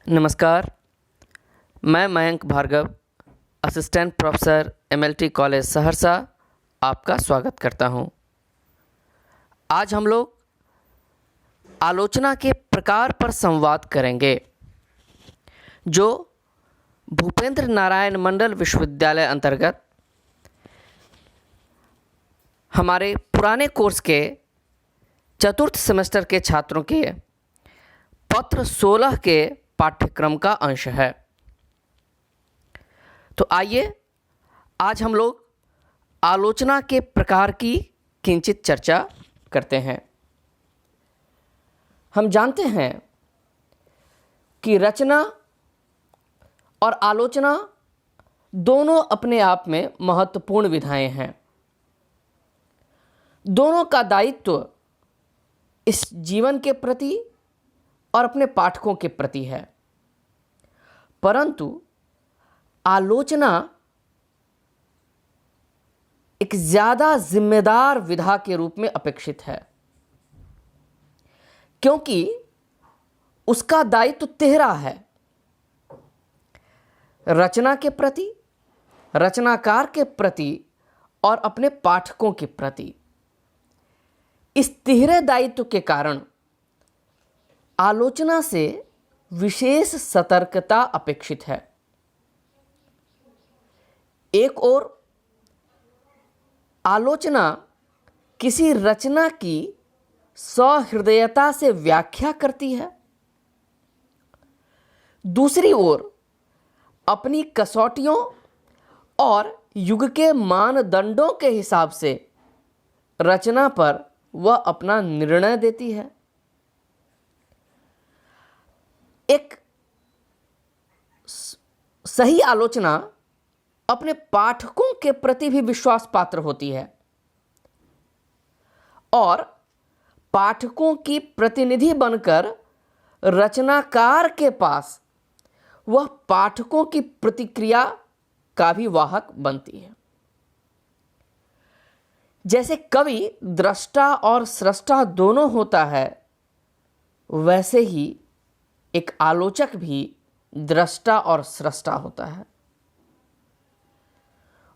नमस्कार। मैं Mayank Bhargava, assistant professor MLT college Saharsa, आपका स्वागत करता हूं। आज हम लोग आलोचना के प्रकार पर संवाद करेंगे, जो भूपेंद्र नारायण मंडल विश्वविद्यालय अंतर्गत हमारे पुराने कोर्स के चतुर्थ सेमेस्टर के छात्रों के पत्र 16 के पाठ्यक्रम का अंश है। तो आइए आज हम लोग आलोचना के प्रकार की किंचित चर्चा करते हैं। हम जानते हैं कि रचना और आलोचना दोनों अपने आप में महत्वपूर्ण विधाएं हैं। दोनों का दायित्व इस जीवन के प्रति और अपने पाठकों के प्रति है, परंतु आलोचना एक ज़्यादा जिम्मेदार विधा के रूप में अपेक्षित है, क्योंकि उसका दायित्व तिहरा है। रचना के प्रति, रचनाकार के प्रति और अपने पाठकों के प्रति। इस तिहरे दायित्व के कारण आलोचना से विशेष सतर्कता अपेक्षित है। एक ओर आलोचना किसी रचना की सहृदयता से व्याख्या करती है, दूसरी ओर अपनी कसौटियों और युग के मानदंडों के हिसाब से रचना पर वह अपना निर्णय देती है। एक सही आलोचना अपने पाठकों के प्रति भी विश्वास पात्र होती है और पाठकों की प्रतिनिधि बनकर रचनाकार के पास वह पाठकों की प्रतिक्रिया का भी वाहक बनती है। जैसे कवि दृष्टा और स्रष्टा दोनों होता है, वैसे ही एक आलोचक भी दृष्टा और स्रष्टा होता है।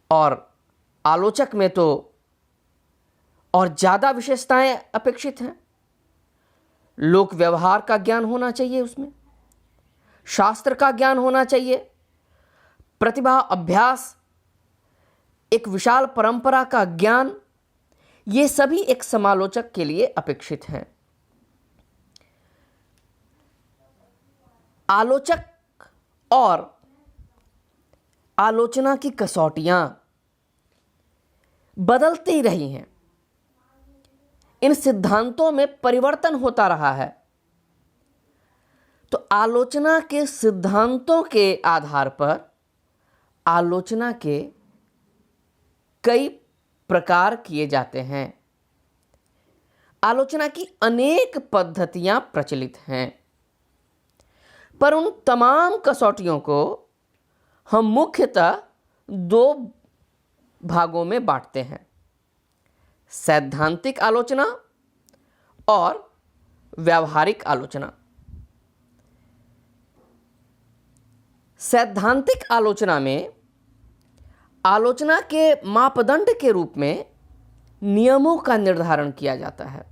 और आलोचक में तो और ज़्यादा विशेषताएं अपेक्षित हैं। लोक व्यवहार का ज्ञान होना चाहिए, उसमें शास्त्र का ज्ञान होना चाहिए, प्रतिभा, अभ्यास, एक विशाल परंपरा का ज्ञान, ये सभी एक समालोचक के लिए अपेक्षित हैं। आलोचक और आलोचना की कसौटियां बदलती रही हैं। इन सिद्धांतों में परिवर्तन होता रहा है। तो आलोचना के सिद्धांतों के आधार पर आलोचना के कई प्रकार किए जाते हैं। आलोचना की अनेक पद्धतियां प्रचलित हैं, पर उन तमाम कसौटियों को हम मुख्यतः दो भागों में बांटते हैं: सैद्धांतिक आलोचना और व्यावहारिक आलोचना। सैद्धांतिक आलोचना में आलोचना के मापदंड के रूप में नियमों का निर्धारण किया जाता है।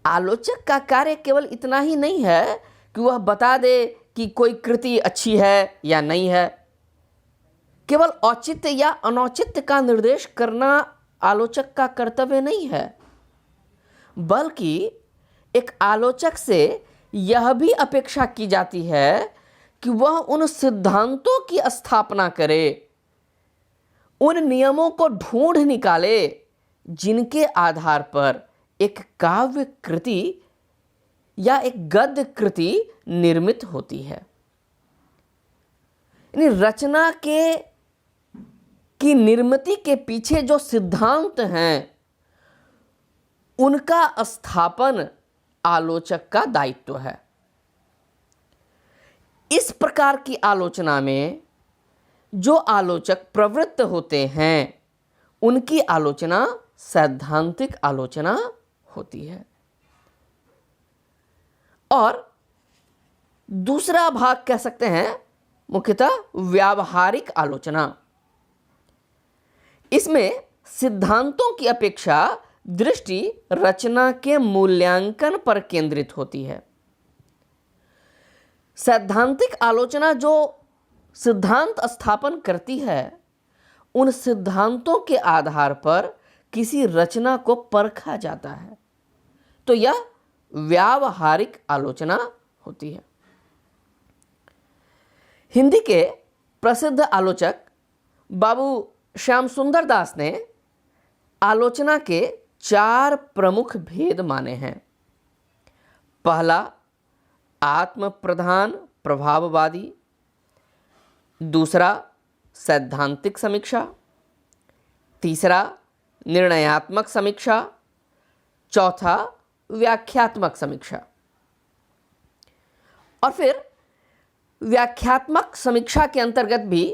आलोचक का कार्य केवल इतना ही नहीं है कि वह बता दे कि कोई कृति अच्छी है या नहीं है। केवल औचित्य या अनौचित्य का निर्देश करना आलोचक का कर्तव्य नहीं है, बल्कि एक आलोचक से यह भी अपेक्षा की जाती है कि वह उन सिद्धांतों की स्थापना करे, उन नियमों को ढूंढ निकाले जिनके आधार पर एक काव्य कृति या एक गद्य कृति निर्मित होती है। यानी रचना की निर्मिति के पीछे जो सिद्धांत हैं, उनका स्थापन आलोचक का दायित्व है। इस प्रकार की आलोचना में जो आलोचक प्रवृत्त होते हैं, उनकी आलोचना सैद्धांतिक आलोचना होती है। और दूसरा भाग कह सकते हैं मुख्यतः व्यावहारिक आलोचना। इसमें सिद्धांतों की अपेक्षा दृष्टि रचना के मूल्यांकन पर केंद्रित होती है। सैद्धांतिक आलोचना जो सिद्धांत स्थापन करती है, उन सिद्धांतों के आधार पर किसी रचना को परखा जाता है, तो यह व्यावहारिक आलोचना होती है। हिंदी के प्रसिद्ध आलोचक बाबू श्याम सुंदर दास ने आलोचना के 4 प्रमुख भेद माने हैं। पहला, आत्म प्रधान प्रभाववादी। दूसरा, सैद्धांतिक समीक्षा। तीसरा, निर्णयात्मक समीक्षा। चौथा, व्याख्यात्मक समीक्षा। और फिर व्याख्यात्मक समीक्षा के अंतर्गत भी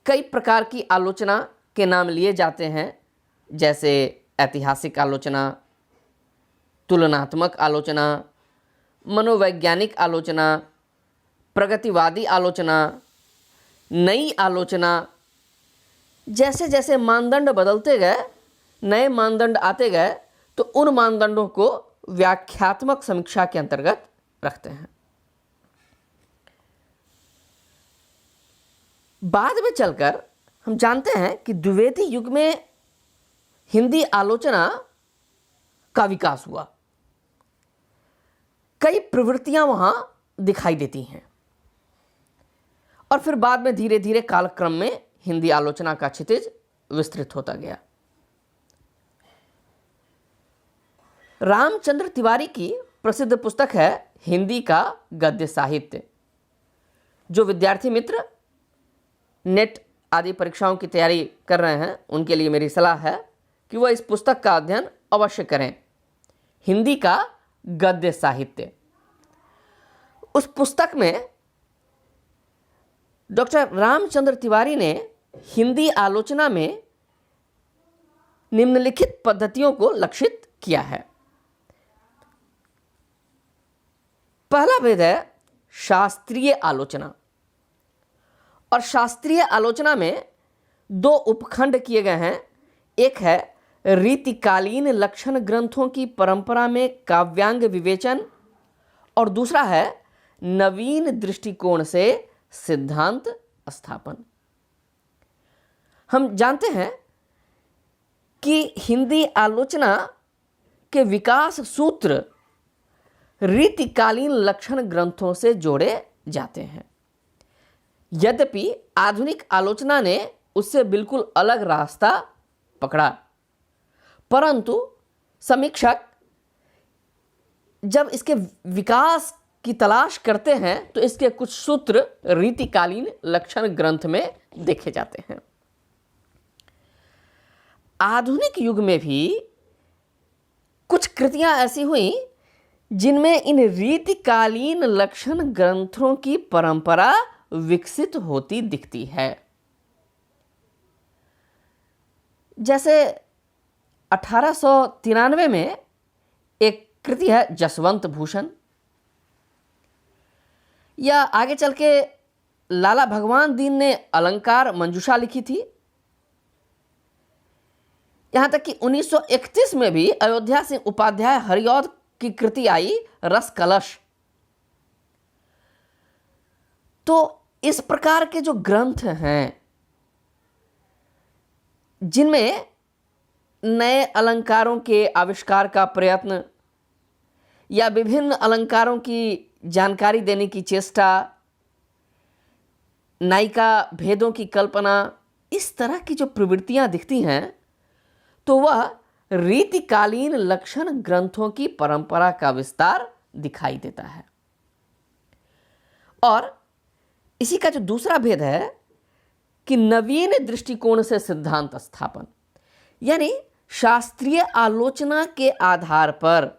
कई प्रकार की आलोचना के नाम लिए जाते हैं, जैसे ऐतिहासिक आलोचना, तुलनात्मक आलोचना, मनोवैज्ञानिक आलोचना, प्रगतिवादी आलोचना, नई आलोचना। जैसे जैसे मानदंड बदलते गए, नए मानदंड आते गए, तो उन मानदंडों को व्याख्यात्मक समीक्षा के अंतर्गत रखते हैं। बाद में चलकर हम जानते हैं कि द्विवेदी युग में हिंदी आलोचना का विकास हुआ। कई प्रवृत्तियां वहां दिखाई देती हैं और फिर बाद में धीरे धीरे कालक्रम में हिंदी आलोचना का क्षितिज विस्तृत होता गया। रामचंद्र तिवारी की प्रसिद्ध पुस्तक है हिंदी का गद्य साहित्य। जो विद्यार्थी मित्र नेट आदि परीक्षाओं की तैयारी कर रहे हैं, उनके लिए मेरी सलाह है कि वह इस पुस्तक का अध्ययन अवश्य करें। हिंदी का गद्य साहित्य। उस पुस्तक में डॉक्टर रामचंद्र तिवारी ने हिंदी आलोचना में निम्नलिखित पद्धतियों को लक्षित किया है। पहला भेद है शास्त्रीय आलोचना। और शास्त्रीय आलोचना में 2 उपखंड किए गए हैं। एक है रीतिकालीन लक्षण ग्रंथों की परंपरा में काव्यांग विवेचन, और दूसरा है नवीन दृष्टिकोण से सिद्धांत स्थापन। हम जानते हैं कि हिंदी आलोचना के विकास सूत्र रीतिकालीन लक्षण ग्रंथों से जोड़े जाते हैं। यद्यपि आधुनिक आलोचना ने उससे बिल्कुल अलग रास्ता पकड़ा, परंतु समीक्षक जब इसके विकास की तलाश करते हैं तो इसके कुछ सूत्र रीतिकालीन लक्षण ग्रंथ में देखे जाते हैं। आधुनिक युग में भी कुछ कृतियां ऐसी हुई जिनमें इन रीतिकालीन लक्षण ग्रंथों की परंपरा विकसित होती दिखती है। जैसे 1893 में एक कृति है जसवंत भूषण, या आगे चल के लाला भगवान दीन ने अलंकार मंजूषा लिखी थी। यहां तक कि 1931 में भी अयोध्या सिंह उपाध्याय हरिऔध की कृति आई रस कलश। तो इस प्रकार के जो ग्रंथ हैं जिनमें नए अलंकारों के आविष्कार का प्रयत्न या विभिन्न अलंकारों की जानकारी देने की चेष्टा, नायिका भेदों की कल्पना, इस तरह की जो प्रवृत्तियां दिखती हैं, तो वह रीतिकालीन लक्षण ग्रंथों की परंपरा का विस्तार दिखाई देता है। और इसी का जो दूसरा भेद है कि नवीन दृष्टिकोण से सिद्धांत स्थापन, यानी शास्त्रीय आलोचना के आधार पर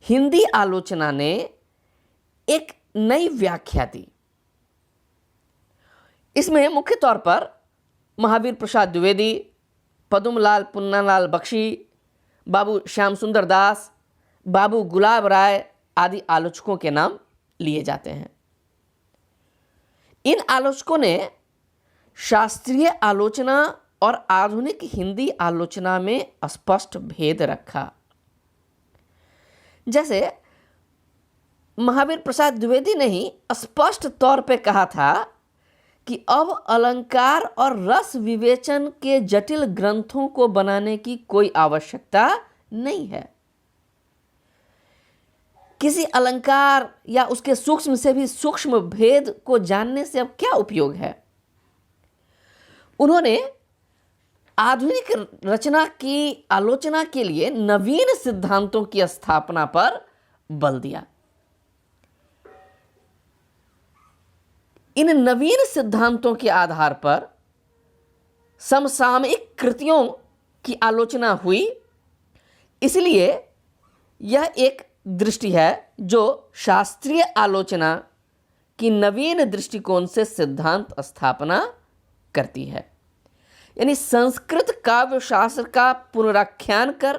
हिंदी आलोचना ने एक नई व्याख्या दी। इसमें मुख्य तौर पर महावीर प्रसाद द्विवेदी, पद्मलाल पुन्नालाल बख्शी, बाबू श्याम सुंदर दास, बाबू गुलाब राय आदि आलोचकों के नाम लिए जाते हैं। इन आलोचकों ने शास्त्रीय आलोचना और आधुनिक हिंदी आलोचना में स्पष्ट भेद रखा। जैसे महावीर प्रसाद द्विवेदी ने ही स्पष्ट तौर पे कहा था कि अब अलंकार और रस विवेचन के जटिल ग्रंथों को बनाने की कोई आवश्यकता नहीं है। किसी अलंकार या उसके सूक्ष्म से भी सूक्ष्म भेद को जानने से अब क्या उपयोग है। उन्होंने आधुनिक रचना की आलोचना के लिए नवीन सिद्धांतों की स्थापना पर बल दिया। इन नवीन सिद्धांतों के आधार पर समसामयिक कृतियों की आलोचना हुई। इसलिए यह एक दृष्टि है जो शास्त्रीय आलोचना की नवीन दृष्टिकोण से सिद्धांत स्थापना करती है। यानी संस्कृत काव्य शास्त्र का पुनराख्यान कर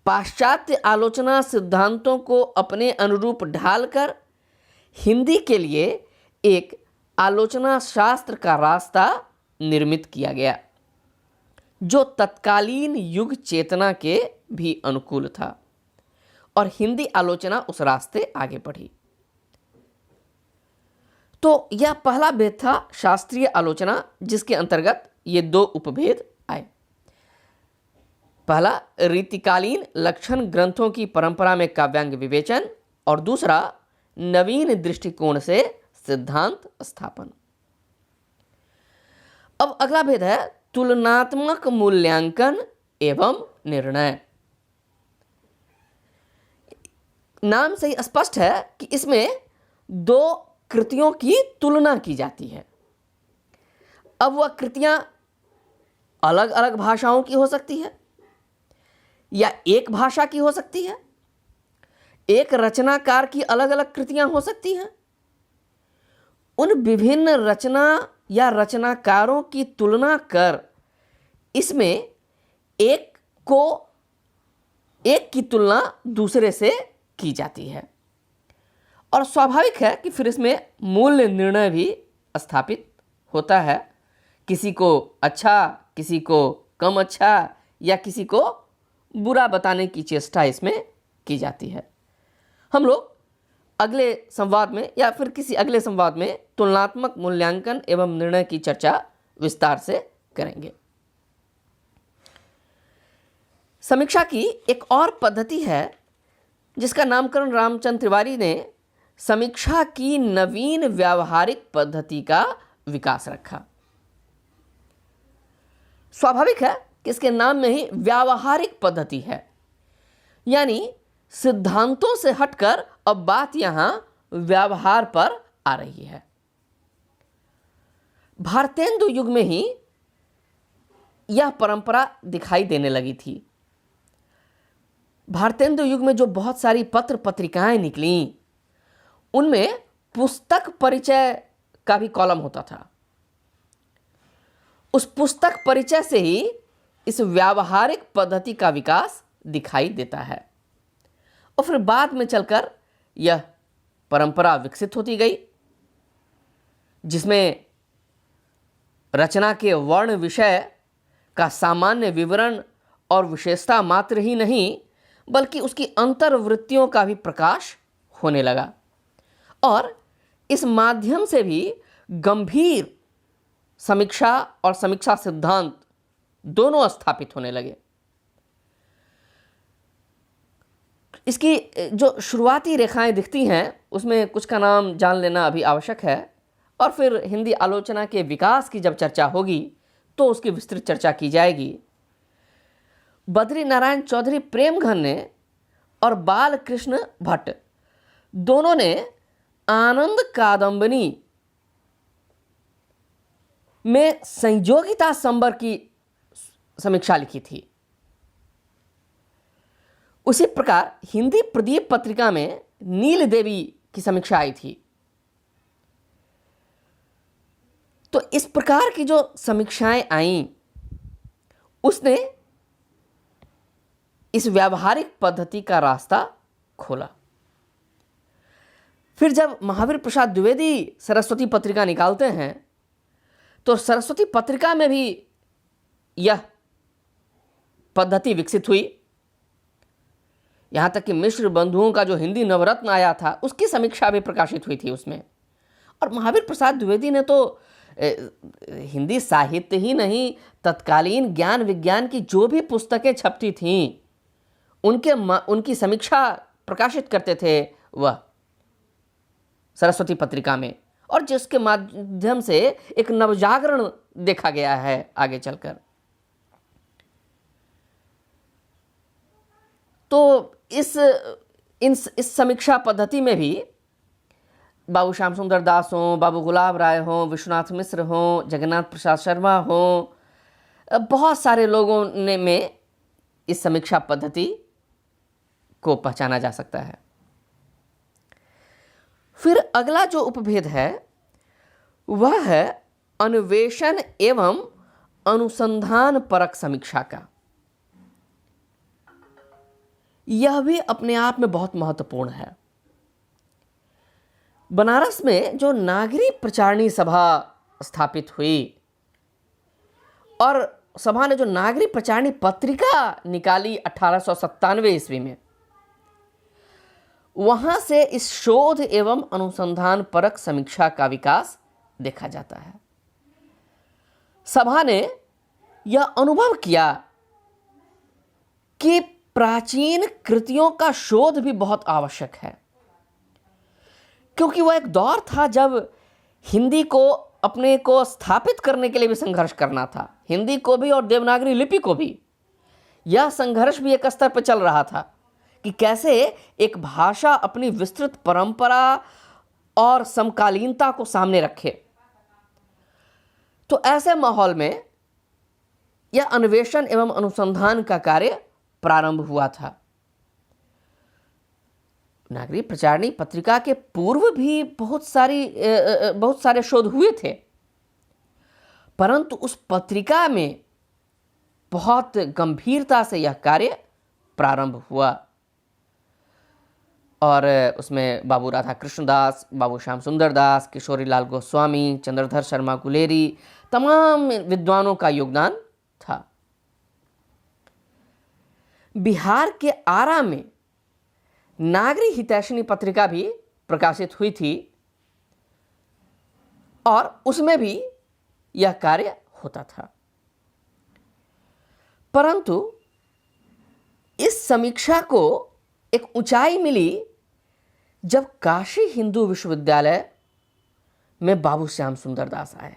पाश्चात्य आलोचना सिद्धांतों को अपने अनुरूप ढालकर हिंदी के लिए एक आलोचना शास्त्र का रास्ता निर्मित किया गया, जो तत्कालीन युग चेतना के भी अनुकूल था, और हिंदी आलोचना उस रास्ते आगे बढ़ी। तो यह पहला भेद था शास्त्रीय आलोचना, जिसके अंतर्गत ये दो उपभेद आए। पहला रीतिकालीन लक्षण ग्रंथों की परंपरा में काव्यांग विवेचन, और दूसरा नवीन दृष्टिकोण से सिद्धांत स्थापन। अब अगला भेद है तुलनात्मक मूल्यांकन एवं निर्णय। नाम से ही स्पष्ट है कि इसमें दो कृतियों की तुलना की जाती है। अब वह कृतियां अलग अलग भाषाओं की हो सकती है या एक भाषा की हो सकती है, एक रचनाकार की अलग अलग कृतियां हो सकती हैं। उन विभिन्न रचना या रचनाकारों की तुलना कर इसमें एक की तुलना दूसरे से की जाती है, और स्वाभाविक है कि फिर इसमें मूल्य निर्णय भी स्थापित होता है। किसी को अच्छा, किसी को कम अच्छा, या किसी को बुरा बताने की चेष्टा इसमें की जाती है। हम लोग अगले संवाद में या फिर किसी अगले संवाद में तुलनात्मक मूल्यांकन एवं निर्णय की चर्चा विस्तार से करेंगे। समीक्षा की एक और पद्धति है जिसका नामकरण रामचंद्र तिवारी ने समीक्षा की नवीन व्यावहारिक पद्धति का विकास रखा। स्वाभाविक है कि इसके नाम में ही व्यावहारिक पद्धति है, यानी सिद्धांतों से हटकर अब बात यहां व्यवहार पर आ रही है। भारतेंदु युग में ही यह परंपरा दिखाई देने लगी थी। भारतेंदु युग में जो बहुत सारी पत्र पत्रिकाएं निकली, उनमें पुस्तक परिचय का भी कॉलम होता था। उस पुस्तक परिचय से ही इस व्यावहारिक पद्धति का विकास दिखाई देता है, और फिर बाद में चलकर यह परंपरा विकसित होती गई, जिसमें रचना के वर्ण विषय का सामान्य विवरण और विशेषता मात्र ही नहीं, बल्कि उसकी अंतर्वृत्तियों का भी प्रकाश होने लगा, और इस माध्यम से भी गंभीर समीक्षा और समीक्षा सिद्धांत दोनों स्थापित होने लगे। इसकी जो शुरुआती रेखाएं दिखती हैं, उसमें कुछ का नाम जान लेना अभी आवश्यक है, और फिर हिंदी आलोचना के विकास की जब चर्चा होगी तो उसकी विस्तृत चर्चा की जाएगी। बद्री नारायण चौधरी प्रेमघन ने और बालकृष्ण भट्ट दोनों ने आनंद कादंबनी में संयोगिता संबर की समीक्षा लिखी थी। उसी प्रकार हिंदी प्रदीप पत्रिका में नील देवी की समीक्षा आई थी। तो इस प्रकार की जो समीक्षाएं आईं, उसने इस व्यावहारिक पद्धति का रास्ता खोला। फिर जब महावीर प्रसाद द्विवेदी सरस्वती पत्रिका निकालते हैं तो सरस्वती पत्रिका में भी यह पद्धति विकसित हुई। यहां तक कि मिश्र बंधुओं का जो हिंदी नवरत्न आया था उसकी समीक्षा भी प्रकाशित हुई थी उसमें। और महावीर प्रसाद द्विवेदी ने तो हिंदी साहित्य ही नहीं, तत्कालीन ज्ञान विज्ञान की जो भी पुस्तकें छपती थीं उनकी समीक्षा प्रकाशित करते थे वह सरस्वती पत्रिका में, और जिसके माध्यम से एक नवजागरण देखा गया है आगे चलकर। तो इस समीक्षा पद्धति में भी बाबू श्याम सुंदर दास हों, बाबू गुलाब राय हों, विश्वनाथ मिश्र हों, जगन्नाथ प्रसाद शर्मा हों, बहुत सारे लोगों ने में इस समीक्षा पद्धति को पहचाना जा सकता है। फिर अगला जो उपभेद है वह है अन्वेषण एवं अनुसंधान परक समीक्षा का। यह भी अपने आप में बहुत महत्वपूर्ण है। बनारस में जो नागरी प्रचारणी सभा स्थापित हुई और सभा ने जो नागरी प्रचारणी पत्रिका निकाली 1897 ईस्वी में, वहां से इस शोध एवं अनुसंधान परक समीक्षा का विकास देखा जाता है। सभा ने यह अनुभव किया कि प्राचीन कृतियों का शोध भी बहुत आवश्यक है, क्योंकि वह एक दौर था जब हिंदी को अपने को स्थापित करने के लिए भी संघर्ष करना था, हिंदी को भी और देवनागरी लिपि को भी। यह संघर्ष भी एक स्तर पर चल रहा था कि कैसे एक भाषा अपनी विस्तृत परंपरा और समकालीनता को सामने रखे। तो ऐसे माहौल में यह अन्वेषण एवं अनुसंधान का कार्य प्रारंभ हुआ था। नागरी प्रचारणी पत्रिका के पूर्व भी बहुत सारे शोध हुए थे, परंतु उस पत्रिका में बहुत गंभीरता से यह कार्य प्रारंभ हुआ और उसमें बाबू राधा कृष्ण दास, बाबू श्याम सुंदर दास, किशोरी लाल गोस्वामी, चंद्रधर शर्मा गुलेरी, तमाम विद्वानों का योगदान था। बिहार के आरा में नागरी हितैषिणी पत्रिका भी प्रकाशित हुई थी और उसमें भी यह कार्य होता था, परंतु इस समीक्षा को एक ऊंचाई मिली जब काशी हिंदू विश्वविद्यालय में बाबू श्याम सुंदर दास आए।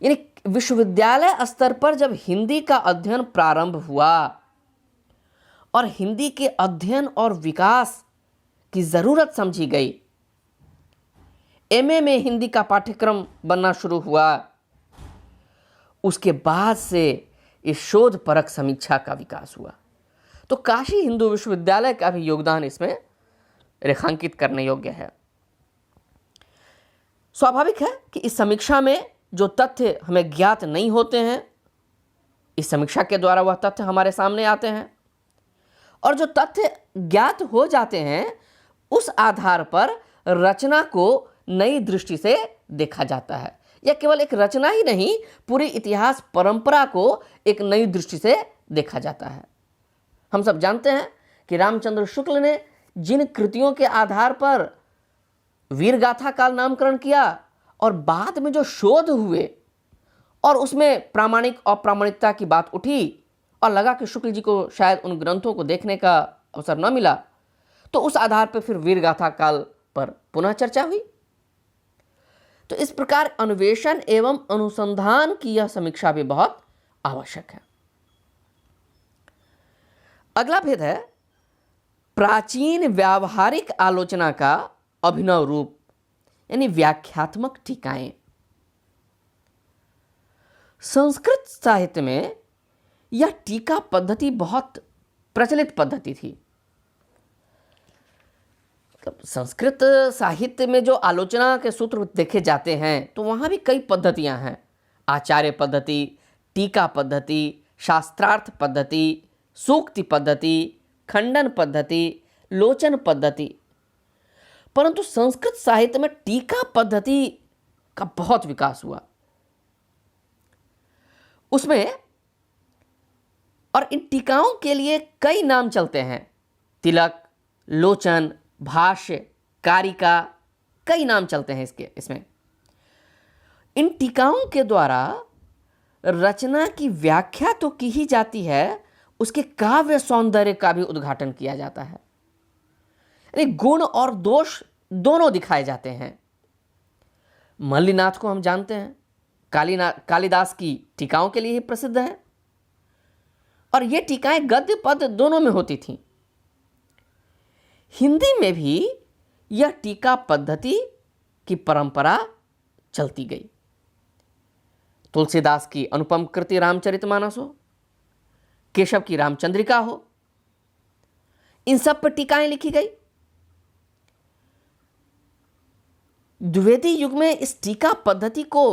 यानी विश्वविद्यालय स्तर पर जब हिंदी का अध्ययन प्रारंभ हुआ और हिंदी के अध्ययन और विकास की जरूरत समझी गई, एमए में हिंदी का पाठ्यक्रम बनना शुरू हुआ, उसके बाद से इस शोध परक समीक्षा का विकास हुआ। तो काशी हिंदू विश्वविद्यालय का भी योगदान इसमें रेखांकित करने योग्य है। स्वाभाविक है कि इस समीक्षा में जो तथ्य हमें ज्ञात नहीं होते हैं, इस समीक्षा के द्वारा वह तथ्य हमारे सामने आते हैं, और जो तथ्य ज्ञात हो जाते हैं उस आधार पर रचना को नई दृष्टि से देखा जाता है। यह केवल एक रचना ही नहीं, पूरी इतिहास परंपरा को एक नई दृष्टि से देखा जाता है। हम सब जानते हैं कि रामचंद्र शुक्ल ने जिन कृतियों के आधार पर वीरगाथा का नामकरण किया और बाद में जो शोध हुए और उसमें प्रामाणिक और अप्रामाणिकता की बात उठी और लगा कि शुक्ल जी को शायद उन ग्रंथों को देखने का अवसर न मिला, तो उस आधार पर फिर वीरगाथा काल पर पुनः चर्चा हुई। तो इस प्रकार अन्वेषण एवं अनुसंधान की यह समीक्षा भी बहुत आवश्यक है। अगला भेद है प्राचीन व्यावहारिक आलोचना का अभिनव रूप, यानी व्याख्यात्मक टीकाएं। संस्कृत साहित्य में यह टीका पद्धति बहुत प्रचलित पद्धति थी। संस्कृत साहित्य में जो आलोचना के सूत्र देखे जाते हैं तो वहां भी कई पद्धतियां हैं। आचार्य पद्धति, टीका पद्धति, शास्त्रार्थ पद्धति, सूक्ति पद्धति, खंडन पद्धति, लोचन पद्धति। परंतु संस्कृत साहित्य में टीका पद्धति का बहुत विकास हुआ। उसमें और इन टीकाओं के लिए कई नाम चलते हैं, तिलक, लोचन, भाष्य, कारिका, कई नाम चलते हैं इसमें। इन टीकाओं के द्वारा रचना की व्याख्या तो की ही जाती है, उसके काव्य सौंदर्य का भी उद्घाटन किया जाता है, यानी गुण और दोष दोनों दिखाए जाते हैं। मल्लिनाथ को हम जानते हैं, कालिदास की टीकाओं के लिए ही प्रसिद्ध है, और ये टीकाएं गद्य पद दोनों में होती थीं। हिंदी में भी यह टीका पद्धति की परंपरा चलती गई। तुलसीदास की अनुपम कृति रामचरितमानस हो, केशव की रामचंद्रिका हो, इन सब पर टीकाएं लिखी गई। द्विवेदी युग में इस टीका पद्धति को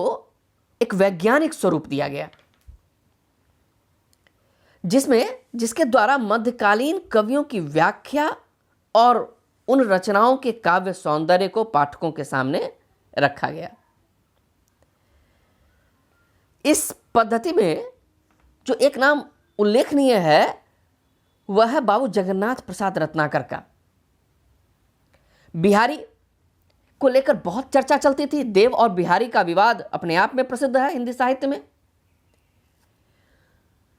एक वैज्ञानिक स्वरूप दिया गया, जिसके द्वारा मध्यकालीन कवियों की व्याख्या और उन रचनाओं के काव्य सौंदर्य को पाठकों के सामने रखा गया। इस पद्धति में जो एक नाम उल्लेखनीय है वह है बाबू जगन्नाथ प्रसाद रत्नाकर का। बिहारी को लेकर बहुत चर्चा चलती थी। देव और बिहारी का विवाद अपने आप में प्रसिद्ध है हिंदी साहित्य में।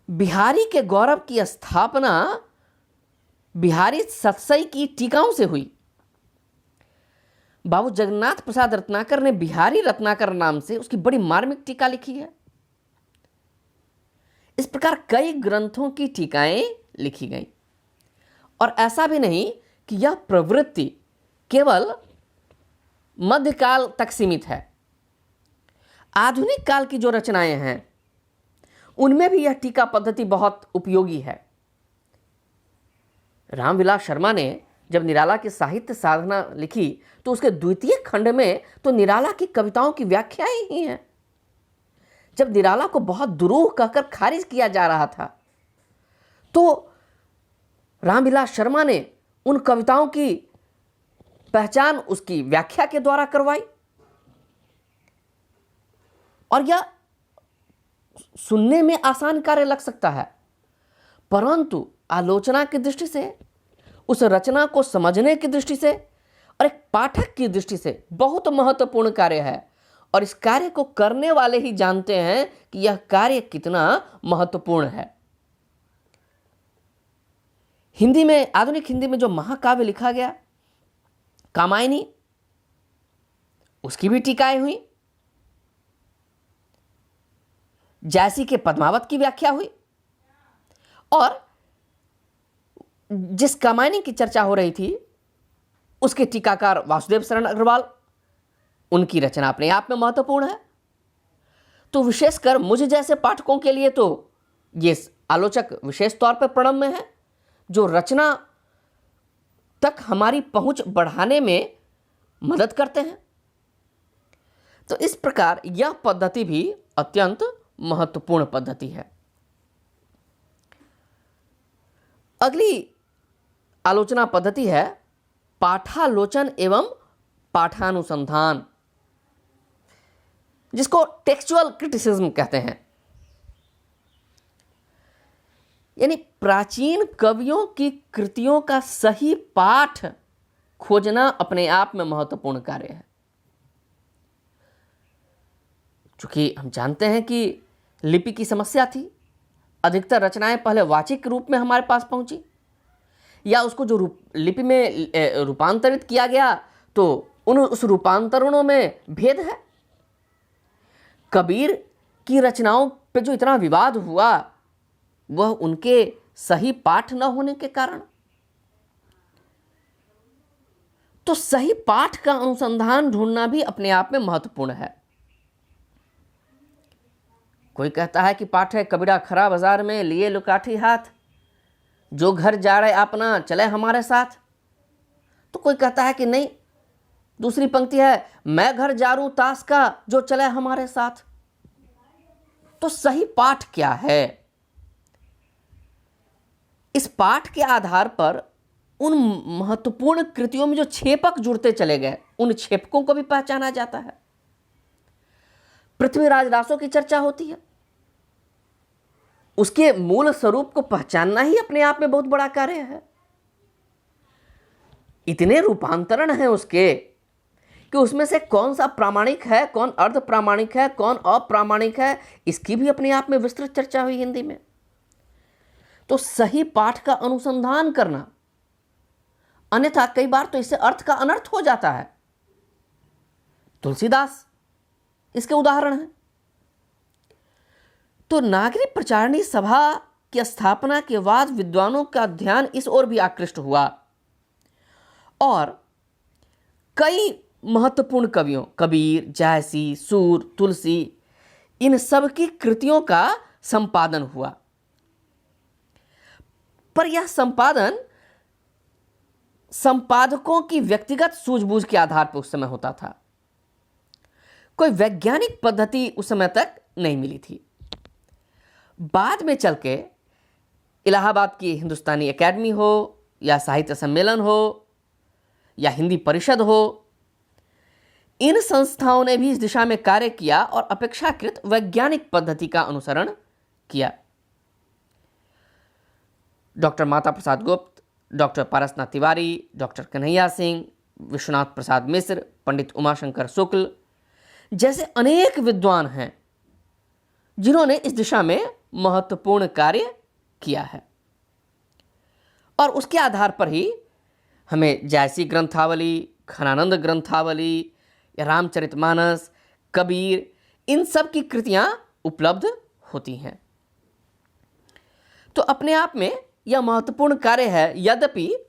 बिहारी के गौरव की स्थापना बिहारी सतसई की टीकाओं से हुई। बाबू जगन्नाथ प्रसाद रत्नाकर ने बिहारी रत्नाकर नाम से उसकी बड़ी मार्मिक टीका लिखी है। इस प्रकार कई ग्रंथों की टीकाएं लिखी गई, और ऐसा भी नहीं कि यह प्रवृत्ति केवल मध्यकाल तक सीमित है। आधुनिक काल की जो रचनाएं हैं उनमें भी यह टीका पद्धति बहुत उपयोगी है। रामविलास शर्मा ने जब निराला की साहित्य साधना लिखी तो उसके द्वितीय खंड में तो निराला की कविताओं की व्याख्याएं ही हैं। जब निराला को बहुत दुरूह कहकर खारिज किया जा रहा था तो रामविलास शर्मा ने उन कविताओं की पहचान उसकी व्याख्या के द्वारा करवाई, और यह सुनने में आसान कार्य लग सकता है, परंतु आलोचना की दृष्टि से, उस रचना को समझने की दृष्टि से और एक पाठक की दृष्टि से बहुत महत्वपूर्ण कार्य है। और इस कार्य को करने वाले ही जानते हैं कि यह कार्य कितना महत्वपूर्ण है। हिंदी में, आधुनिक हिंदी में जो महाकाव्य लिखा गया, कामायनी, उसकी भी टीकाएं हुई। जैसी के पद्मावत की व्याख्या हुई, और जिस कामायनी की चर्चा हो रही थी उसके टीकाकार वासुदेव शरण अग्रवाल, उनकी रचना अपने आप में महत्वपूर्ण है। तो विशेषकर मुझे जैसे पाठकों के लिए तो ये आलोचक विशेष तौर पर प्रणम्य है, जो रचना तक हमारी पहुंच बढ़ाने में मदद करते हैं। तो इस प्रकार यह पद्धति भी अत्यंत महत्वपूर्ण पद्धति है। अगली आलोचना पद्धति है पाठालोचन एवं पाठानुसंधान, जिसको टेक्सचुअल क्रिटिसिज्म कहते हैं। यानी प्राचीन कवियों की कृतियों का सही पाठ खोजना अपने आप में महत्वपूर्ण कार्य है। चूंकि हम जानते हैं कि लिपि की समस्या थी, अधिकतर रचनाएं पहले वाचिक रूप में हमारे पास पहुंची, या उसको जो लिपि में रूपांतरित किया गया तो उस रूपांतरणों में भेद है। कबीर की रचनाओं पे जो इतना विवाद हुआ वह उनके सही पाठ न होने के कारण। तो सही पाठ का अनुसंधान ढूंढना भी अपने आप में महत्वपूर्ण है। कोई कहता है कि पाठ है कबीरा खरा बाजार में लिए लुकाठी हाथ, जो घर जा रहे अपना चले हमारे साथ। तो कोई कहता है कि नहीं, दूसरी पंक्ति है मैं घर जा रू ताश का, जो चले हमारे साथ। तो सही पाठ क्या है? इस पाठ के आधार पर उन महत्वपूर्ण कृतियों में जो छेपक जुड़ते चले गए, उन छेपकों को भी पहचाना जाता है। पृथ्वीराज रासो की चर्चा होती है। उसके मूल स्वरूप को पहचानना ही अपने आप में बहुत बड़ा कार्य है। इतने रूपांतरण हैं उसके कि उसमें से कौन सा प्रामाणिक है, कौन अर्ध प्रामाणिक है, कौन अप्रामाणिक है, इसकी भी अपने आप में विस्तृत चर्चा हुई हिंदी में। तो सही पाठ का अनुसंधान करना, अन्यथा कई बार तो इससे अर्थ का अनर्थ हो जाता है। तुलसीदास इसके उदाहरण हैं। तो नागरिक प्रचारणी सभा की स्थापना के बाद विद्वानों का ध्यान इस ओर भी आकृष्ट हुआ और कई महत्वपूर्ण कवियों, कबीर, जायसी, सूर, तुलसी, इन सब की कृतियों का संपादन हुआ। पर यह संपादन संपादकों की व्यक्तिगत सूझबूझ के आधार पर उस समय होता था। कोई वैज्ञानिक पद्धति उस समय तक नहीं मिली थी। बाद में चल के इलाहाबाद की हिंदुस्तानी एकेडमी हो या साहित्य सम्मेलन हो या हिंदी परिषद हो, इन संस्थाओं ने भी इस दिशा में कार्य किया और अपेक्षाकृत वैज्ञानिक पद्धति का अनुसरण किया। डॉक्टर माता प्रसाद गुप्त, डॉक्टर पारसनाथ तिवारी, डॉक्टर कन्हैया सिंह, विश्वनाथ प्रसाद मिश्र, पंडित उमाशंकर शुक्ल जैसे अनेक विद्वान हैं जिन्होंने इस दिशा में महत्वपूर्ण कार्य किया है। और उसके आधार पर ही हमें जायसी ग्रंथावली, खनानंद ग्रंथावली या रामचरितमानस, कबीर, इन सब की कृतियां उपलब्ध होती हैं। तो अपने आप में यह महत्वपूर्ण कार्य है, यद्यपि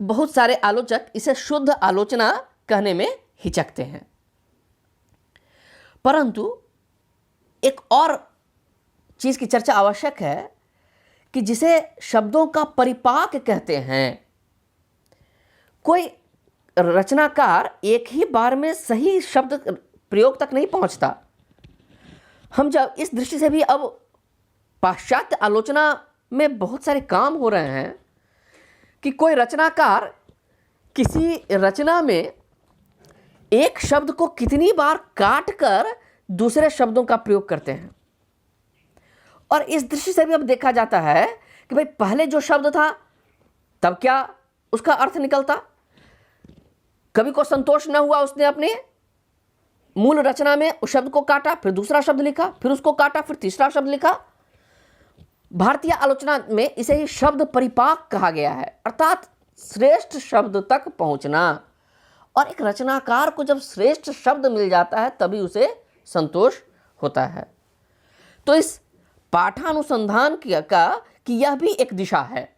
बहुत सारे आलोचक इसे शुद्ध आलोचना कहने में हिचकते हैं। परंतु एक और चीज की चर्चा आवश्यक है कि जिसे शब्दों का परिपाक कहते हैं। कोई रचनाकार एक ही बार में सही शब्द प्रयोग तक नहीं पहुंचता। हम जब इस दृष्टि से भी अब पाश्चात्य आलोचना में बहुत सारे काम हो रहे हैं कि कोई रचनाकार किसी रचना में एक शब्द को कितनी बार काट कर दूसरे शब्दों का प्रयोग करते हैं। और इस दृष्टि से भी अब देखा जाता है कि भाई पहले जो शब्द था तब क्या उसका अर्थ निकलता। कवि को संतोष न हुआ, उसने अपने मूल रचना में उस शब्द को काटा, फिर दूसरा शब्द लिखा, फिर उसको काटा, फिर तीसरा शब्द लिखा। भारतीय आलोचना में इसे ही शब्द परिपाक कहा गया है, अर्थात श्रेष्ठ शब्द तक पहुंचना। और एक रचनाकार को जब श्रेष्ठ शब्द मिल जाता है तभी उसे संतोष होता है। तो इस पाठानुसंधान की यह भी एक दिशा है।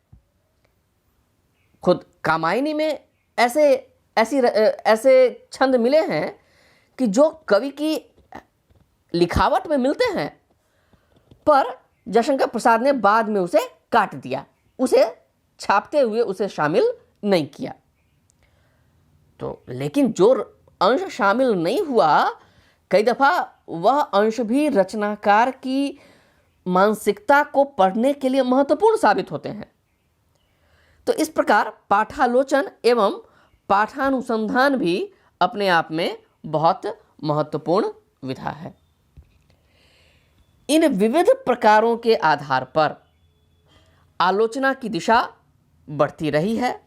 खुद कामायनी में ऐसे छंद मिले हैं कि जो कवि की लिखावट में मिलते हैं, पर जयशंकर प्रसाद ने बाद में उसे काट दिया, उसे छापते हुए उसे शामिल नहीं किया। तो लेकिन जो अंश शामिल नहीं हुआ, कई दफा वह अंश भी रचनाकार की मानसिकता को पढ़ने के लिए महत्वपूर्ण साबित होते हैं। तो इस प्रकार पाठालोचन एवं पाठानुसंधान भी अपने आप में बहुत महत्वपूर्ण विधा है। इन विविध प्रकारों के आधार पर आलोचना की दिशा बढ़ती रही है।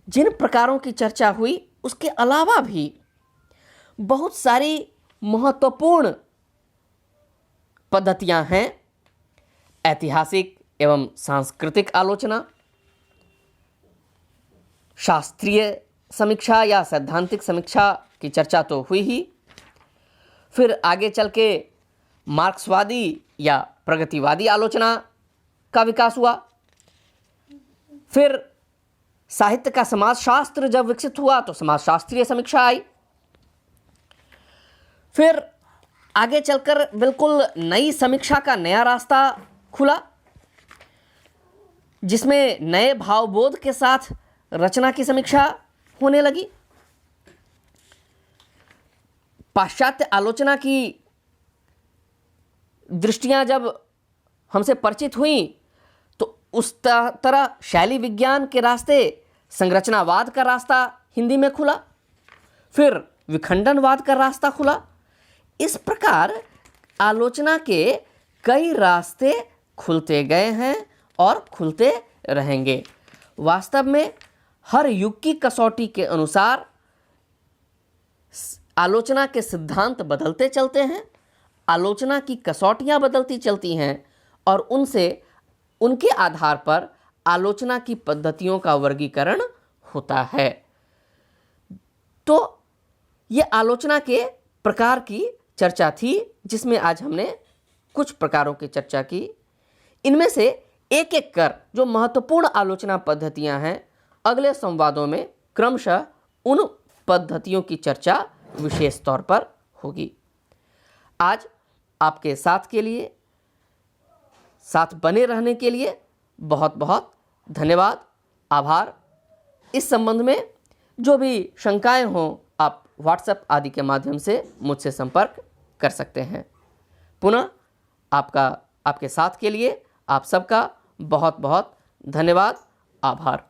जिन प्रकारों की चर्चा हुई उसके अलावा भी बहुत सारी महत्वपूर्ण पद्धतियां हैं। ऐतिहासिक एवं सांस्कृतिक आलोचना, शास्त्रीय समीक्षा या सैद्धांतिक समीक्षा की चर्चा तो हुई ही। फिर आगे चल के मार्क्सवादी या प्रगतिवादी आलोचना का विकास हुआ। फिर साहित्य का समाजशास्त्र जब विकसित हुआ तो समाजशास्त्रीय समीक्षा आई। फिर आगे चलकर बिल्कुल नई समीक्षा का नया रास्ता खुला, जिसमें नए भावबोध के साथ रचना की समीक्षा होने लगी। पाश्चात्य आलोचना की दृष्टियां जब हमसे परिचित हुई तो उस तरह शैली विज्ञान के रास्ते संरचनावाद का रास्ता हिंदी में खुला, फिर विखंडनवाद का रास्ता खुला। इस प्रकार आलोचना के कई रास्ते खुलते गए हैं और खुलते रहेंगे। वास्तव में हर युग की कसौटी के अनुसार आलोचना के सिद्धांत बदलते चलते हैं, आलोचना की कसौटियां बदलती चलती हैं और उनके आधार पर आलोचना की पद्धतियों का वर्गीकरण होता है। तो ये आलोचना के प्रकार की चर्चा थी, जिसमें आज हमने कुछ प्रकारों की चर्चा की। इनमें से एक एक कर जो महत्वपूर्ण आलोचना पद्धतियां हैं, अगले संवादों में क्रमशः उन पद्धतियों की चर्चा विशेष तौर पर होगी। आज आपके साथ बने रहने के लिए बहुत बहुत धन्यवाद, आभार। इस संबंध में जो भी शंकाएं हों, आप व्हाट्सएप आदि के माध्यम से मुझसे संपर्क कर सकते हैं। पुनः आपके साथ के लिए आप सबका बहुत बहुत धन्यवाद, आभार।